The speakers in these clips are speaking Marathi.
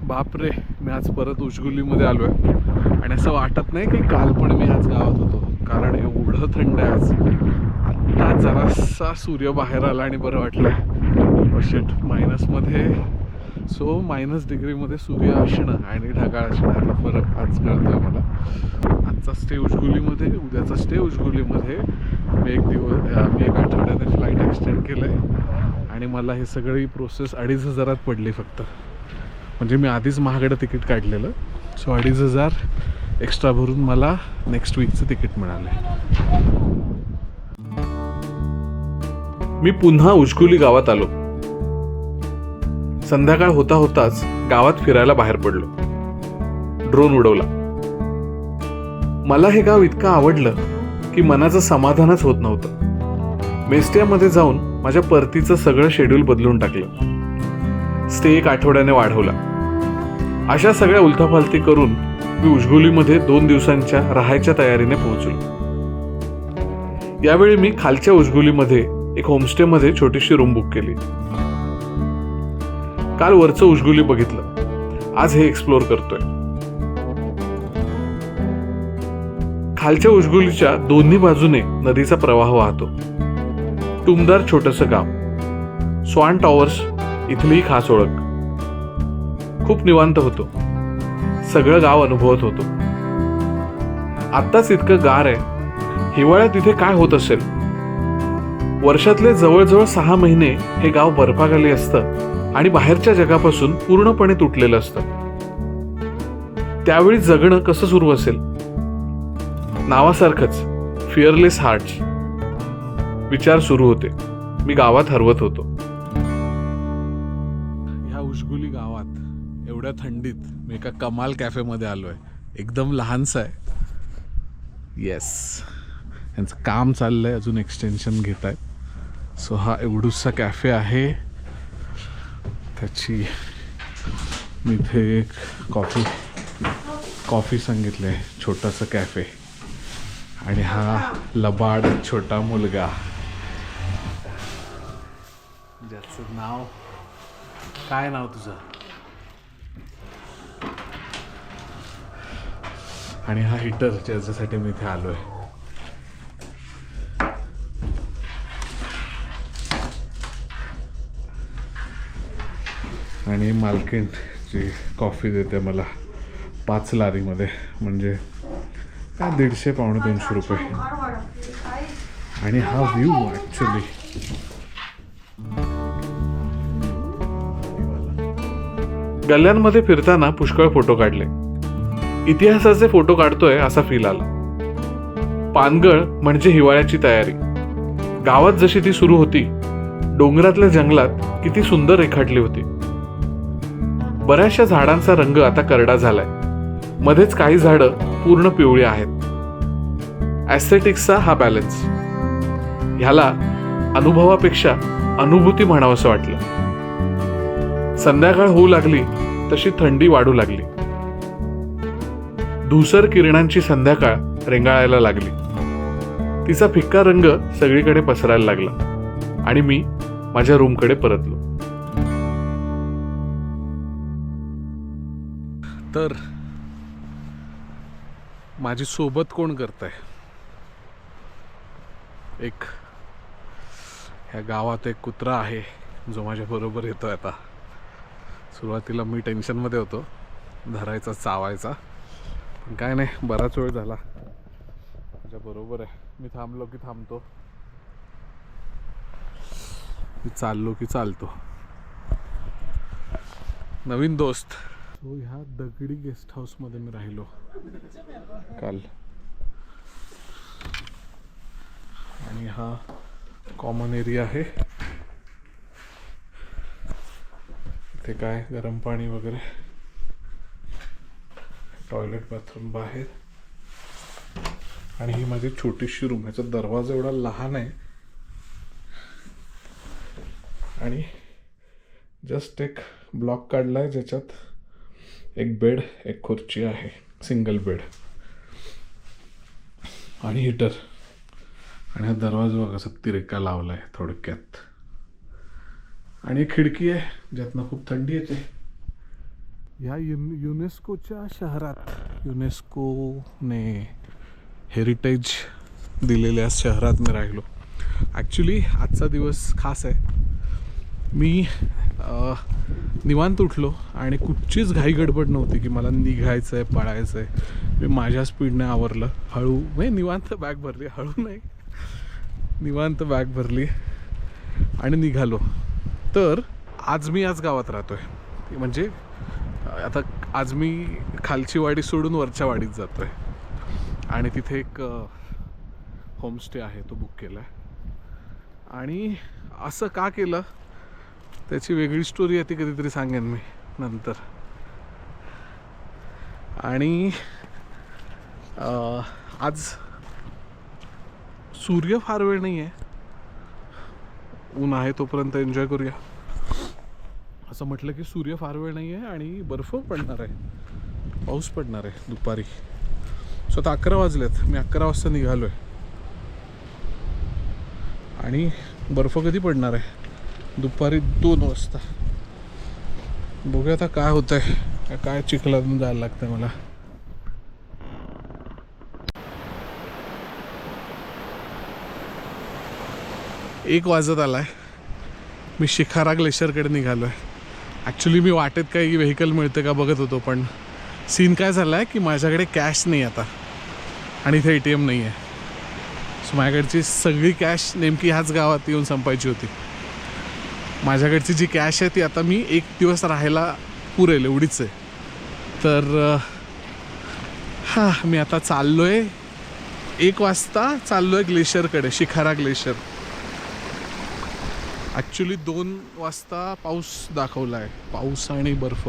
बापरे, मी आज परत उशगुलीमध्ये आलो आहे आणि असं वाटत नाही की काल पण मी आज गावात होतो, कारण एवढं थंड आहे आज. आत्ता जरासा सूर्य बाहेर आला आणि बरं वाटलं. शिट, मायनसमध्ये, सो -डिग्रीमध्ये सूर्य असणं आणि ढगाळ असणं यातला फरक आज कळतोय मला. आजचा स्टे उशगुलीमध्ये, उद्याचा स्टे उशगुलीमध्ये. मी एक आठवड्याने फ्लाईट एक्सटेंड केलं आहे आणि मला हे सगळी प्रोसेस 2,500 पडली फक्त. म्हणजे मी आधीच महागडं तिकीट काढलेलं, सो 2,500 एक्स्ट्रा भरून मला नेक्स्ट वीकचं तिकीट मिळालं. मी पुन्हा उशगुली गावात आलो. संध्याकाळ होता होताच गावात फिरायला बाहेर पडलो. ड्रोन उडवला. मला हे गाव इतकं आवडलं की मनाचं समाधानच होत नव्हतं. मेस्टियामध्ये जाऊन माझ्या परतीचं सगळं शेड्यूल बदलून टाकलं. स्टे 1 आठवड्याने वाढवला. अशा सगळ्या उलथापालथी करून मी उशगुलीमध्ये 2 दिवसांच्या राहायच्या तयारीने पोहोचलो. यावेळी मी खालच्या उशगुलीमध्ये एक होमस्टेमध्ये छोटीशी रूम बुक केली. काल वरचं उशगुली बघितलं, आज हे एक्सप्लोर करतोय. खालच्या उशगुलीच्या दोन्ही बाजूने नदीचा प्रवाह वाहतो. टुमदार छोटंसं गाव. स्वान टॉवर्स इथली खास ओळख. खूप निवांत होतो. सगळं गाव अनुभवत होतो. आत्ताच इतकं गार आहे, हिवाळ्यात इथे काय होत असेल. वर्षातले जवळजवळ 6 महिने हे गाव बर्फाखाली असतं आणि बाहेरच्या जगापासून पूर्णपणे तुटलेलं असतं. त्यावेळी जगणं कसं सुरू असेल. नावासारखंच फिअरलेस हार्ट्स. विचार सुरू होते. मी गावात हरवत होतो. ह्या उशगुली गावात एवढ्या थंडीत मी एका कमाल कॅफेमध्ये आलोय. एकदम लहानसा आहे. येस, यांचं काम चाललंय, अजून एक्सटेन्शन घेत आहेत. सो हा एवढूसा कॅफे आहे. त्याची मी इथे एक कॉफी सांगितले, छोटासा कॅफे. आणि हा लबाड छोटा मुलगा, ज्याचं नाव काय, नाव तुझं? आणि हा हिटर ज्याच्यासाठी मी इथे आलोय. आणि मालकीण जी कॉफी देते मला 5 लारीमध्ये, म्हणजे 150-200 रुपये. आणि हा व्ह्यू ॲक्च्युली गल्ल्यांमध्ये फिरताना पुष्कळ फोटो काढले. इतिहासाचे फोटो काढतोय असा फील आला. पानगळ म्हणजे हिवाळ्याची तयारी. गावात जशी ती सुरू होती, डोंगरातल्या जंगलात किती सुंदर रेखाटली होती. बऱ्याचशा झाडांचा रंग आता करडा झालाय. मध्येच काही झाडं पूर्ण पिवळी आहेत. ॲस्थेटिक्सचा हा बॅलन्स. ह्याला अनुभवापेक्षा अनुभूती म्हणावंसं वाटलं. संध्याकाळ होऊ लागली तशी थंडी वाढू लागली. धुसर किरणांची संध्याकाळ रेंगाळायला लागली. तिचा फिक्का रंग सगळीकडे पसरायला लागला आणि मी माझ्या रूमकडे परतलो. तर माझी सोबत कोण करतंय? एक ह्या गावात एक कुत्रा आहे जो माझ्या बरोबर येतोय. आता सुरुवातीला मी टेन्शनमध्ये होतो, धरायचा, चावायचा, पण काय नाही, बराच वेळ झाला माझ्या बरोबर आहे. मी थांबलो की थांबतो, मी चाललो की चालतो. नवीन दोस्त. तो ह्या दगडी गेस्ट हाऊस मध्ये मी राहिलो काल. आणि हा कॉमन एरिया आहे. इथे काय गरम पाणी वगैरे, टॉयलेट बाथरूम बाहेर. आणि ही माझी छोटीशी रूम. ह्याचा दरवाजा एवढा लहान आहे आणि जस्ट एक ब्लॉक काढलाय ज्याच्यात एक बेड, एक खुर्ची आहे, सिंगल बेड आणि हीटर. आणि हा दरवाजा बघा कसा तिरका लावलाय थोडक्यात. आणि एक खिडकी आहे ज्यातनं खूप थंडी येते. ह्या युनेस्कोच्या शहरात, युनेस्कोने हेरिटेज दिलेल्या शहरात मी राहिलो. ॲक्च्युली आजचा दिवस खास आहे. मी निवांत उठलो आणि कुठचीच घाई गडबड नव्हती की मला निघायचं आहे, पळायचं आहे. मी माझ्या स्पीडने आवरलं, हळू म्हणजे निवांत बॅग भरली, हळू नाही निवांत बॅग भरली आणि निघालो. तर आज गावात राहतो आहे. म्हणजे आता आज मी खालची वाडी सोडून वरच्या वाडीत जातो आहे आणि तिथे एक होमस्टे आहे, तो बुक केला आहे. आणि असं का केलं त्याची वेगळी स्टोरी आहे, ती कधीतरी सांगेन मी नंतर. आणि आज सूर्य फार वेळ नाही आहे, ऊन आहे तोपर्यंत एन्जॉय करूया. असं म्हटलं की सूर्य फार वेळ नाही आहे आणि बर्फ पडणार आहे, पाऊस पडणार आहे दुपारी. सो आता 11 वाजलेत, मी 11 वाजता निघालो आहे आणि बर्फ कधी पडणार आहे? दुपारी 2 वाजता. बघूया आता काय होतं आहे. काय चिखलातून जायला लागतं मला. एक वाजत आलाय, मी शिखारा ग्लेशियरकडे निघालो आहे. ॲक्च्युली मी वाटेत काही व्हेकल मिळते का बघत होतो, पण सीन काय झाला आहे की माझ्याकडे कॅश नाही आता आणि इथे ATM नाही आहे. सो माझ्याकडची सगळी कॅश नेमकी ह्याच गावात येऊन संपायची होती. माझ्याकडची जी कॅश आहे ती आता मी 1 दिवस राहायला पुरेल एवढीच आहे. तर मी आता चाललो आहे, 1 वाजता चाललो आहे ग्लेशियरकडे, शिखारा ग्लेशियर. ॲक्च्युली 2 वाजता पाऊस दाखवला आहे, पाऊस आणि बर्फ,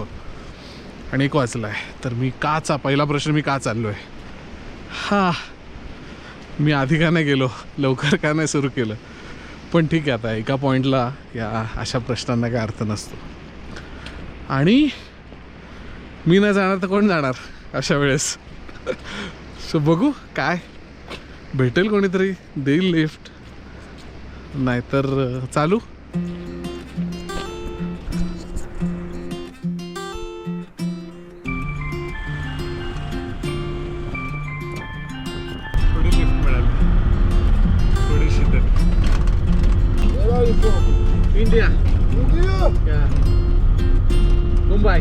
आणि 1 वाजला आहे. तर मी पहिला प्रश्न, मी का चाललो आहे? मी आधी का नाही गेलो, लवकर का नाही सुरू केलं? पण ठीक आहे, आता एका पॉईंटला या अशा प्रश्नांना काय अर्थ नसतो. आणि मी नाही जाणार तर कोण जाणार अशा वेळेस? सो बघू, काय भेटेल, कोणीतरी देईल लिफ्ट, नाहीतर चालू. थोडी लिफ्ट मिळाली, थोडीशी तर. इंडिया, मुंबई.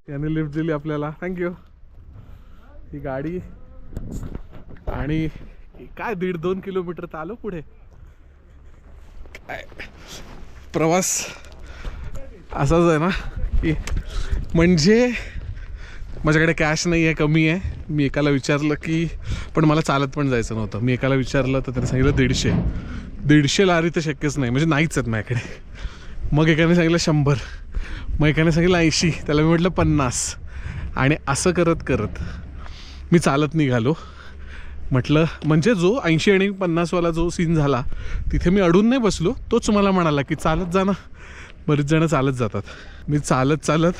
याने लिफ्ट दिली आपल्याला, थँक्यू. ही गाडी आणि काय 1.5-2 किलोमीटर तर आलो पुढे. काय प्रवास असाच आहे ना की म्हणजे माझ्याकडे कॅश नाही आहे, कमी आहे. मी एकाला विचारलं की, पण मला चालत पण जायचं नव्हतं. मी एकाला विचारलं तर त्याने सांगितलं 150 लारी तर शक्यच नाही, म्हणजे नाहीच आहेत माझ्याकडे. मग एकाने सांगितलं 100, मग एकाने सांगितलं 80, त्याला मी म्हटलं 50. आणि असं करत करत मी चालत निघालो. म्हटलं म्हणजे जो 80 आणि 50वाला जो सीन झाला तिथे मी अडून नाही बसलो. तोच मला म्हणाला की चालत जा ना, बरेच जण चालत जातात. मी चालत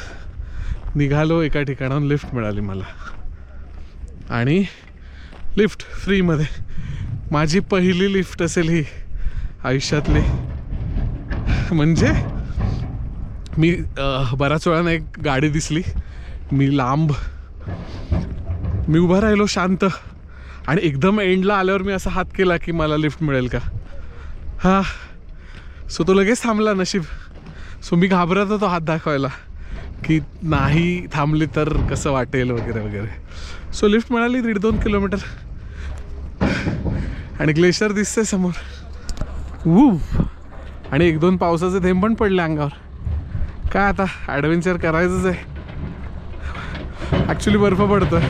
निघालो, एका ठिकाणाहून लिफ्ट मिळाली मला आणि लिफ्ट फ्रीमध्ये. माझी पहिली लिफ्ट असेल ही आयुष्यातली. म्हणजे मी बऱ्याच वेळानं एक गाडी दिसली, मी उभा राहिलो शांत, आणि एकदम एंडला आल्यावर मी असा हात केला की मला लिफ्ट मिळेल का. सो तो लगेच थांबला, नशीब. सो मी घाबरत होतो हात दाखवायला की नाही थांबली तर कसं वाटेल वगैरे वगैरे. सो लिफ्ट मिळाली 1.5-2 किलोमीटर आणि ग्लेशियर दिसतंय समोर. आणि 1-2 पावसाचे थेंब पण पडले अंगावर. काय आता ॲडव्हेंचर करायचंच आहे. ॲक्च्युली बर्फ पडतोय,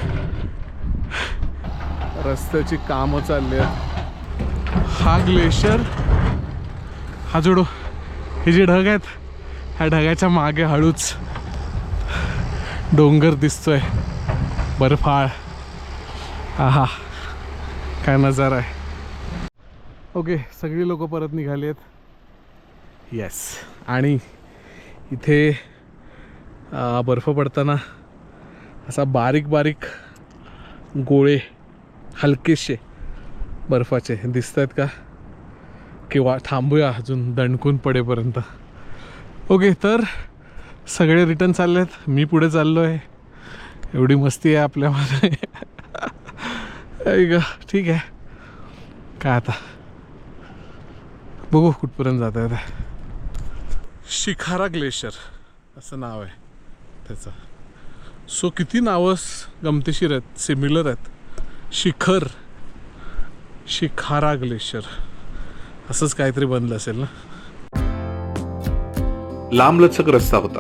रस्त्याची कामं चालली आहेत. हा ग्लेशियर, हा जोडो, हे जे ढग आहेत, ह्या ढगाच्या मागे हळूच डोंगर दिसतोय, बर्फाळ. आहा, काय नजारा आहे. ओके, सगळी लोक परत निघाली आहेत. येस. आणि इथे बर्फ पडताना असा बारीक बारीक गोळे हलकेसे बर्फाचे दिसत आहेत का? किंवा थांबूया अजून दणकून पडेपर्यंत. ओके, तर सगळे रिटर्न चाललेत, मी पुढे चाललो आहे. एवढी मस्ती आहे आपल्यामध्ये. ठीक आहे, काय आता बघू कुठपर्यंत जात आहे. शिखारा ग्लेशियर असं नाव आहे त्याचं. सो किती नावं गमतीशीर आहेत, सिमिलर आहेत. शिखारा ग्लेशियर असंच काहीतरी बनलं असेल ना. लांबलचक रस्ता होता.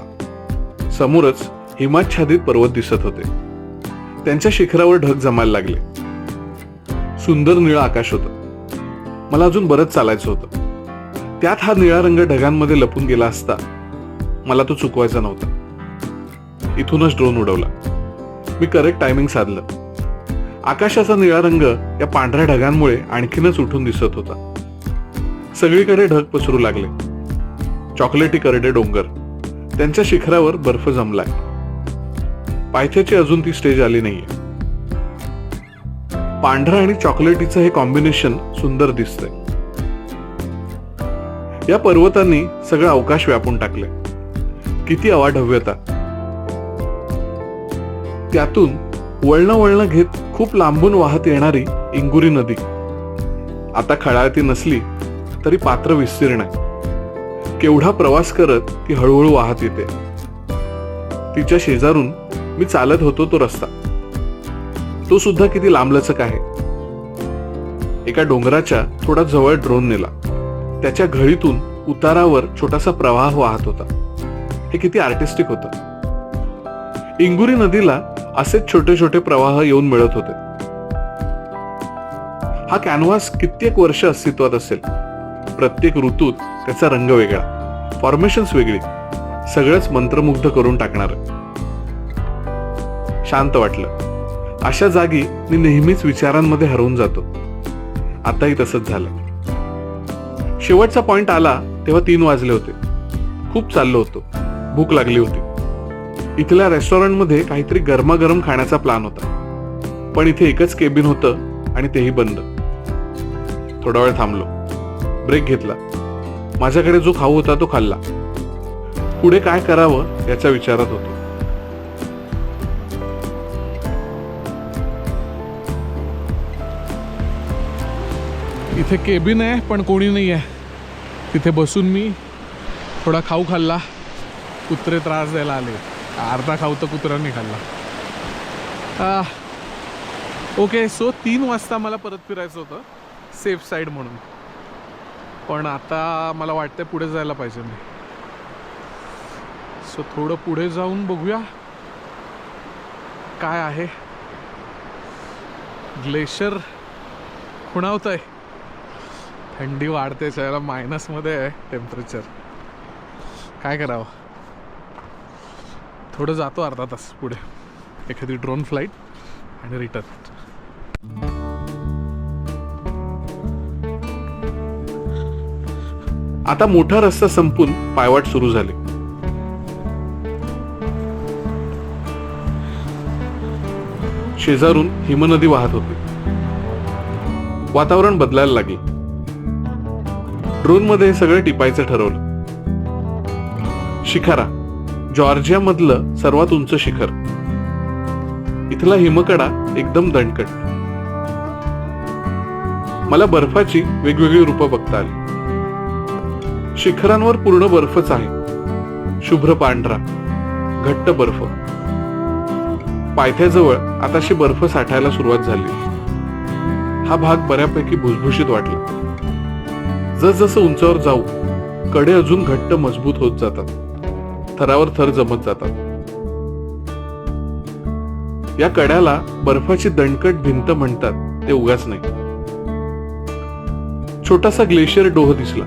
समोरच हिमाच्छादित पर्वत दिसत होते. त्यांच्या शिखरावर ढग जमायला लागले. सुंदर निळं आकाश होतं. मला अजून बरंच चालायचं होतं. त्यात हा निळा रंग ढगांमध्ये लपून गेला असता मला तो चुकवायचा नव्हता. इथूनच ड्रोन उडवला. मी करेक्ट टायमिंग साधलं. आकाशाचा निळा रंग या पांढऱ्या ढगांमुळे आणखीनच उठून दिसत होता. सगळीकडे ढग पसरू लागले. चॉकलेटी करडे डोंगर, त्यांच्या शिखरावर बर्फ जमलाय. पायथ्याची अजून ती स्टेज आली नाहीये. पांढरा आणि चॉकलेटीचं हे कॉम्बिनेशन सुंदर दिसतंय. या पर्वतांनी सगळं अवकाश व्यापून टाकले. किती अवाढव्यता. त्यातून वळणं घेत खूप लांबून वाहत येणारी इंगुरी नदी. आता खळाळती नसली तरी पात्र विस्तीर्ण आहे. केवढा प्रवास करत ती हळूहळू वाहत येते. तिच्या शेजारून मी चालत होतो तो रस्ता. तो सुद्धा किती लांबलचक आहे. एका डोंगराच्या थोडा जवळ ड्रोन नेला. त्याच्या घळीतून उतारावर छोटासा प्रवाह वाहत होता. हे किती आर्टिस्टिक होतं. इंगुरी नदीला असेच छोटे छोटे प्रवाह येऊन मिळत होते. हा कॅनव्हास कित्येक वर्ष अस्तित्वात असेल. प्रत्येक ऋतूत त्याचा रंग वेगळा, फॉर्मेशन्स वेगळी, सगळंच मंत्रमुग्ध करून टाकणार. शांत वाटलं. अशा जागी मी नेहमीच विचारांमध्ये हरवून जातो. आताही तसंच झालं. शेवटचा पॉइंट आला तेव्हा 3 वाजले होते. खूप चाललो होतो. भूक लागली होती. इथल्या रेस्टॉरंटमध्ये काहीतरी गरमागरम खाण्याचा प्लॅन होता. पण इथे एकच केबिन होतं आणि तेही बंद. थोडा वेळ थांबलो. ब्रेक घेतला. माझ्याकडे जो खाऊ होता तो खाल्ला. पुढे काय करावं याच्या विचारात होतो. इथे केबिन आहे पण कोणी नाही आहे. तिथे बसून मी थोडा खाऊ खाल्ला. कुत्रे त्रास द्यायला आले. अर्धा खाऊ तर कुत्र्यांनी खाल्ला. ओके, सो 3 वाजता मला परत फिरायचं होतं सेफ साईड म्हणून. पण आता मला वाटतंय पुढे जायला पाहिजे मी. सो थोडं पुढे जाऊन बघूया काय आहे. ग्लेशियर खुणावत आहे. थंडी वाढते. त्याला मायनसमध्ये आहे टेम्परेचर. काय करावं. थोडं जातो अर्धा तास पुढे. एखादी ड्रोन फ्लाईट आणि रिटर्न. आता मोठा रस्ता संपून पायवाट सुरू झाली. शेजारून हिमनदी वाहत होती. वातावरण बदलायला लागले. ड्रोन मध्ये सगळं टिपायचं ठरवलं. शिखारा, जॉर्जिया मधलं सर्वात उंच शिखर. इथला हिमकडा एकदम दणकट. मला बर्फाची वेगवेगळी रूपं बघता आली. शिखरांवर पूर्ण बर्फच आहे. शुभ्र पांढरा घट्ट बर्फ. पायथ्याजवळ आताशी बर्फ साठायला सुरुवात झाली. हा भाग बऱ्यापैकी भुसभुशीत वाटला. जसजसं उंचावर जाऊ कडे अजून घट्ट मजबूत होत जातात. थरावर थर जमत जातात. या कड्याला बर्फाची दणकट भिंत म्हणतात ते उगाच नाही. छोटासा ग्लेशियर डोह दिसला.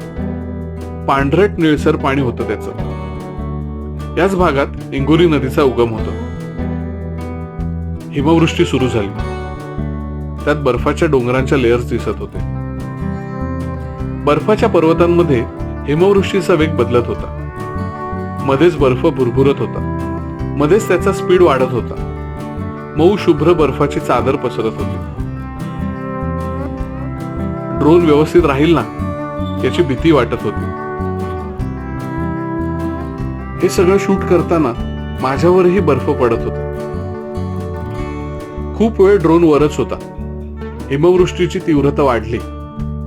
पांढरट निळसर पाणी होतं त्याचं. याच भागात इंगुरी नदीचा उगम होतो. हिमवृष्टी सुरू झाली. त्यात बर्फाच्या डोंगरांच्या लेयर्स दिसत होते. बर्फाच्या पर्वतांमध्ये हिमवृष्टीचा वेग बदलत होता. मध्येच बर्फ भुरभुरत होता. मध्येच त्याचा स्पीड वाढत होता. मऊ शुभ्र बर्फाची चादर पसरत होती. ड्रोन व्यवस्थित राहील ना याची भीती वाटत होती. हे सगळं शूट करताना माझ्यावरही बर्फ पडत होता. खूप वेळ ड्रोन वरच होता. हिमवृष्टीची तीव्रता वाढली.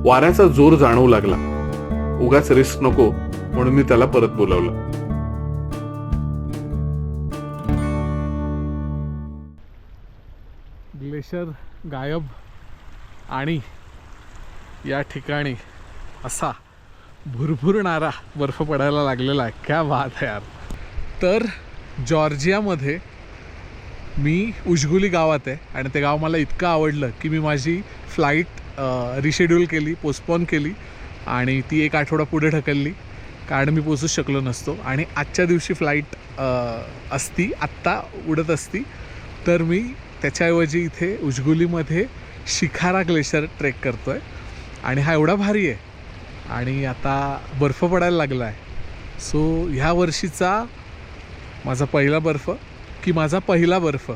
वाऱ्याचा जोर जाणवू लागला. उगाच रिस्क नको म्हणून मी त्याला परत बोलावलं. ग्लेशियर गायब आणि या ठिकाणी असा भुरभुरणारा बर्फ पडायला लागलेला आहे. क्या बात आहे यार. तर जॉर्जियामध्ये मी उजगुली गावात आहे आणि ते गाव मला इतकं आवडलं की मी माझी फ्लाईट रिशेड्यूल केली, पोस्टपोन केली आणि ती 1 आठवडा पुढे ढकलली कारण मी पोचूच शकलो नसतो. आणि आजच्या दिवशी फ्लाईट असती, आत्ता उडत असती, तर मी त्याच्याऐवजी इथे उजगुलीमध्ये शिखारा ग्लेशियर ट्रेक करतो आहे. आणि हा एवढा भारी आहे आणि आता बर्फ पडायला लागला आहे. सो ह्या वर्षीचा माझा पहिला बर्फ की माझा पहिला बर्फ.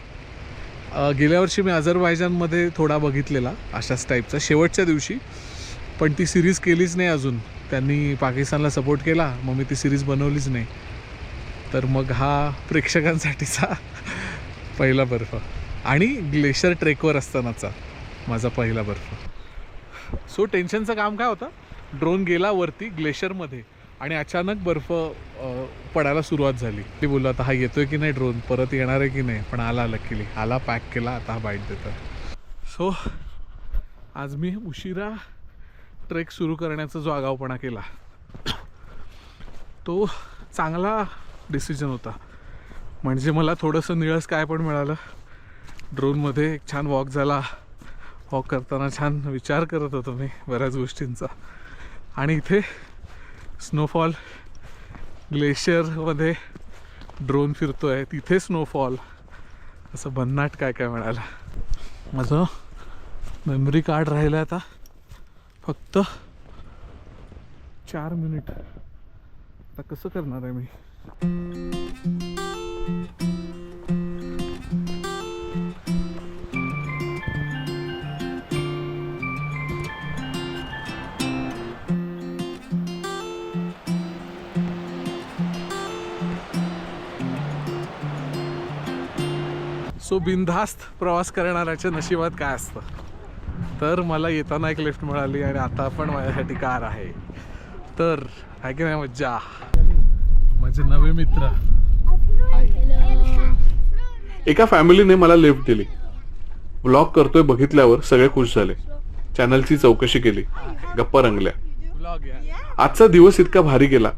गेल्या वर्षी मी अझरबैजानमध्ये थोडा बघितलेला अशाच टाईपचा शेवटच्या दिवशी, पण ती सिरीज केलीच नाही अजून. त्यांनी पाकिस्तानला सपोर्ट केला, मग मी ती सिरीज बनवलीच नाही. तर मग हा प्रेक्षकांसाठीचा पहिला बर्फ आणि ग्लेशियर ट्रेकवर असतानाचा माझा पहिला बर्फ. सो टेन्शनचं काम काय होतं, ड्रोन गेला वरती ग्लेशियरमध्ये आणि अचानक बर्फ पडायला सुरुवात झाली. ते बोललो आता हा येतोय की नाही ड्रोन, परत येणार आहे की नाही, पण आला लकीली, आला, पॅक केला, आता हा बाईट देतो. सो आज मी उशिरा ट्रेक सुरू करण्याचा जो आगाऊपणा केला तो चांगला डिसिजन होता. म्हणजे मला थोडंसं निळस काय पण मिळालं. ड्रोनमध्ये एक छान वॉक झाला. वॉक करताना छान विचार करत होतो मी बऱ्याच गोष्टींचा. आणि इथे स्नोफॉल, ग्लेशियरमध्ये ड्रोन फिरतो आहे, तिथे स्नोफॉल, असं भन्नाट काय काय मिळालं. माझं मेमरी कार्ड राहिलं आता फक्त 4 मिनिट. आता कसं करणार आहे मी. सो बिनधास्त प्रवास करणाऱ्याच्या नशिबात काय असतं. तर मला येताना एक लिफ्ट मिळाली आणि आता पण माझ्यासाठी कार आहे. तर आहे की नाही मज्जा. माझे नवे मित्र. एका फॅमिलीने मला लिफ्ट दिली. व्लॉग करतोय बघितल्यावर सगळे खुश झाले. चॅनलची चौकशी केली, गप्पा रंगल्या. आजचा दिवस इतका भारी गेला.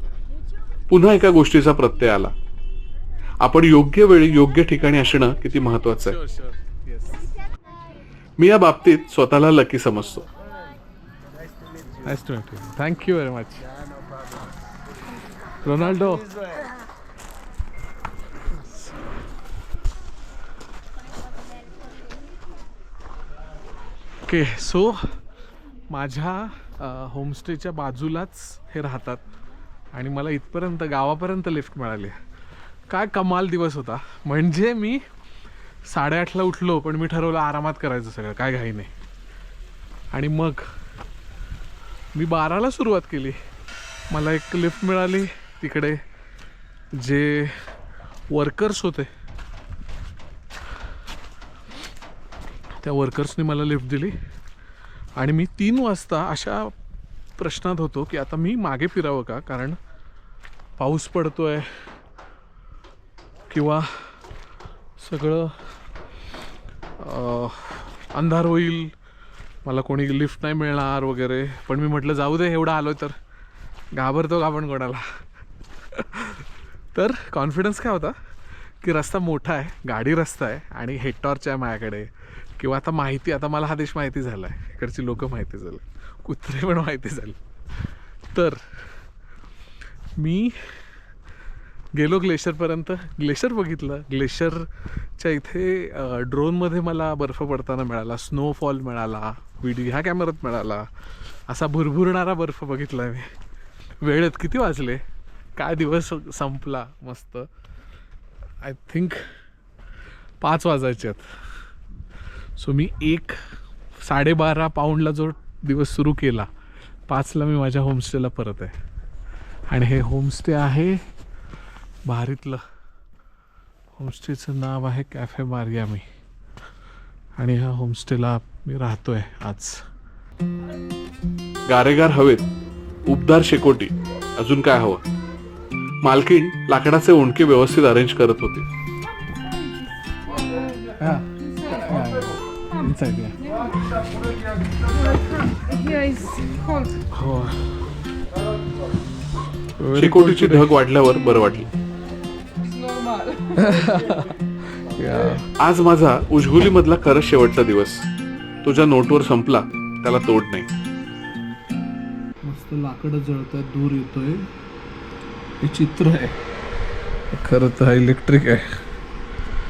पुन्हा एका गोष्टीचा प्रत्यय आला, आपण योग्य वेळी योग्य ठिकाणी असणं किती महत्वाचं आहे. मी या बाबतीत स्वतःला लकी समजतो. Thank you very much Ronaldo. Okay, so माझ्या होमस्टेच्या बाजूलाच हे राहतात आणि मला इथपर्यंत गावापर्यंत लिफ्ट मिळाली. काय कमाल दिवस होता. म्हणजे मी 8:30ला उठलो, पण मी ठरवलं आरामात करायचं सगळं, काय घाई नाही. आणि मग मी 12ला सुरुवात केली. मला एक लिफ्ट मिळाली. तिकडे जे वर्कर्स होते त्या वर्कर्सनी मला लिफ्ट दिली. आणि मी 3 वाजता अशा प्रश्नात होतो की आता मी मागे फिरावं का, कारण पाऊस पडतोय किंवा सगळं अंधार होईल, मला कोणी लिफ्ट नाही मिळणार वगैरे. पण मी म्हटलं जाऊ दे, एवढं आलो तर घाबरतो का आपण कोणाला. तर कॉन्फिडन्स काय होता की रस्ता मोठा आहे, गाडी रस्ता आहे आणि हेड टॉर्च आहे माझ्याकडे, किंवा आता माहिती, आता मला हा देश माहिती झाला आहे, इकडची लोकं माहिती झालं, कुत्रे पण माहिती झाले. तर मी गेलो ग्लेशियरपर्यंत. ग्लेशियर बघितलं. ग्लेशियरच्या इथे ड्रोनमध्ये मला बर्फ पडताना मिळाला, स्नोफॉल मिळाला, व्हिडिओ ह्या कॅमेऱ्यात मिळाला. असा भुरभुरणारा बर्फ बघितला मी. वेळेत किती वाजले, काय दिवस संपला मस्त. आय थिंक 5 वाजायचे आहेत. सो मी 1:12 पाऊंडला जो दिवस सुरू केला, 5ला मी माझ्या होमस्टेला परत आहे. आणि हे होमस्टे आहे भारीतलं. होमस्टेचं नाव आहे कॅफे मारियामी. आणि ह्या होमस्टेला मी राहतोय आज. गारेगार हवेत उबदार शेकोटी, अजून काय हवं. मालकीण लाकडाचे ओंडके व्यवस्थित अरेंज करत होते. Here is cold. हो. शेकोटीची ढग वाढल्यावर बरं वाटलं. It's normal. आज माझा उजगुली मधला खरंच शेवटचा दिवस. तो ज्या नोटवर संपला त्याला तोड नाही. मस्त लाकडं जळतोय, धूर येतोय. हे चित्र आहे, खरं तर इलेक्ट्रिक आहे.